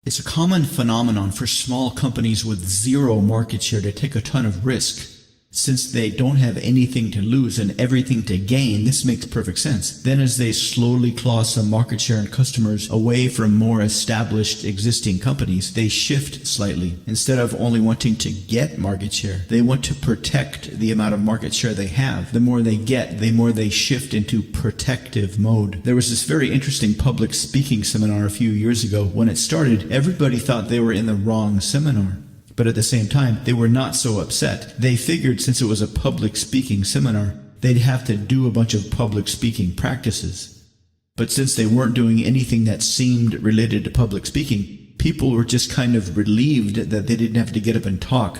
It's a common phenomenon for small companies with zero market share to take a ton of risk. Since they don't have anything to lose and everything to gain, this makes perfect sense. Then as they slowly claw some market share and customers away from more established existing companies, they shift slightly. Instead of only wanting to get market share, they want to protect the amount of market share they have. The more they get, the more they shift into protective mode. There was this very interesting public speaking seminar a few years ago. When it started, everybody thought they were in the wrong seminar. But at the same time, they were not so upset. They figured since it was a public speaking seminar, they'd have to do a bunch of public speaking practices. But since they weren't doing anything that seemed related to public speaking, people were just kind of relieved that they didn't have to get up and talk.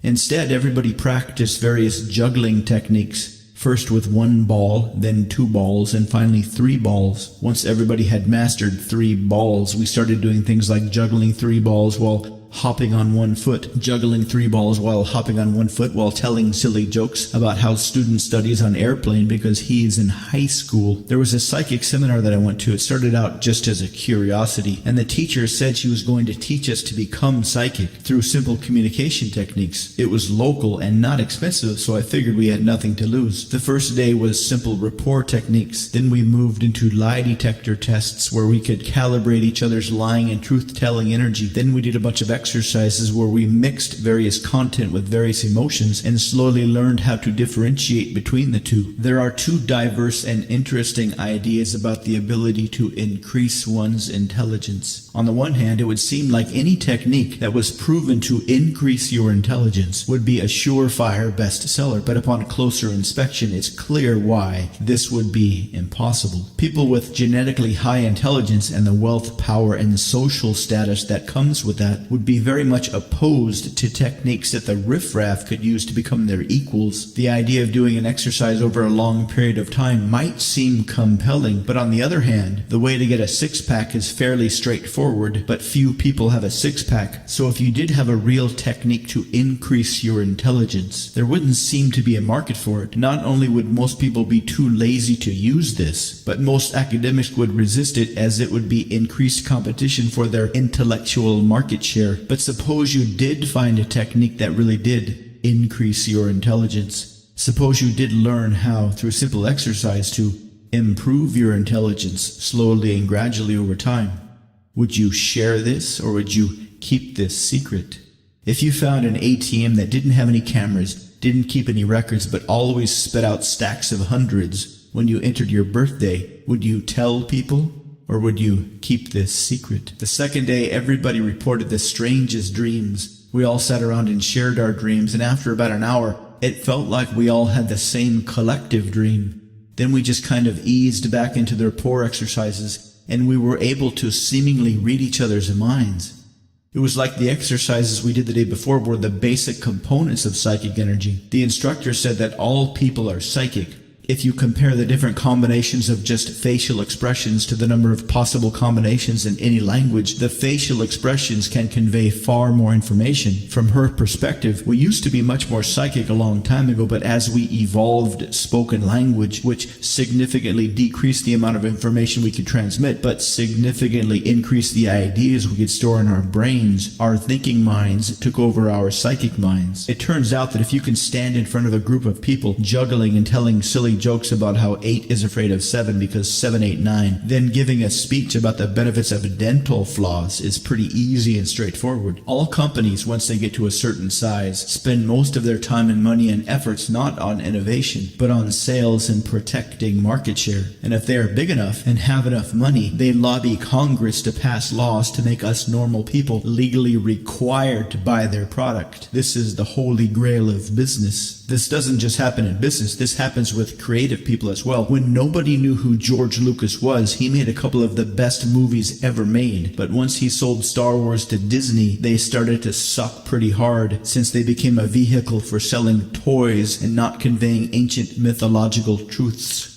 Instead, everybody practiced various juggling techniques, first with 1 ball, then 2 balls, and finally 3 balls. Once everybody had mastered 3 balls, we started doing things like juggling 3 balls while hopping on 1 foot, juggling 3 balls while hopping on 1 foot, while telling silly jokes about how student studies on airplane because he's in high school. There was a psychic seminar that I went to. It started out just as a curiosity, and the teacher said she was going to teach us to become psychic through simple communication techniques. It was local and not expensive, so I figured we had nothing to lose. The first day was simple rapport techniques. Then we moved into lie detector tests where we could calibrate each other's lying and truth-telling energy. Then we did a bunch of exercises where we mixed various content with various emotions and slowly learned how to differentiate between the two. There are 2 diverse and interesting ideas about the ability to increase one's intelligence. On the one hand, it would seem like any technique that was proven to increase your intelligence would be a surefire bestseller, but upon closer inspection, it's clear why this would be impossible. People with genetically high intelligence and the wealth, power, and social status that comes with that would be very much opposed to techniques that the riffraff could use to become their equals. The idea of doing an exercise over a long period of time might seem compelling, but on the other hand, the way to get a six-pack is fairly straightforward, but few people have a six-pack. So if you did have a real technique to increase your intelligence, there wouldn't seem to be a market for it. Not only would most people be too lazy to use this, but most academics would resist it as it would be increased competition for their intellectual market share. But suppose you did find a technique that really did increase your intelligence. Suppose you did learn how, through simple exercise, to improve your intelligence slowly and gradually over time. Would you share this, or would you keep this secret? If you found an ATM that didn't have any cameras, didn't keep any records, but always spit out stacks of hundreds when you entered your birthday, would you tell people? Or would you keep this secret? The second day, everybody reported the strangest dreams. We all sat around and shared our dreams, and after about an hour, it felt like we all had the same collective dream. Then we just kind of eased back into the rapport exercises, and we were able to seemingly read each other's minds. It was like the exercises we did the day before were the basic components of psychic energy. The instructor said that all people are psychic. If you compare the different combinations of just facial expressions to the number of possible combinations in any language, the facial expressions can convey far more information. From her perspective, we used to be much more psychic a long time ago, but as we evolved spoken language, which significantly decreased the amount of information we could transmit, but significantly increased the ideas we could store in our brains, our thinking minds took over our psychic minds. It turns out that if you can stand in front of a group of people juggling and telling silly jokes about how 8 is afraid of 7 because 7, 8, 9, then giving a speech about the benefits of dental floss is pretty easy and straightforward. All companies, once they get to a certain size, spend most of their time and money and efforts not on innovation, but on sales and protecting market share. And if they are big enough and have enough money, they lobby Congress to pass laws to make us normal people legally required to buy their product. This is the holy grail of business. This doesn't just happen in business, this happens with creative people as well. When nobody knew who George Lucas was, he made a couple of the best movies ever made. But once he sold Star Wars to Disney, they started to suck pretty hard, since they became a vehicle for selling toys and not conveying ancient mythological truths.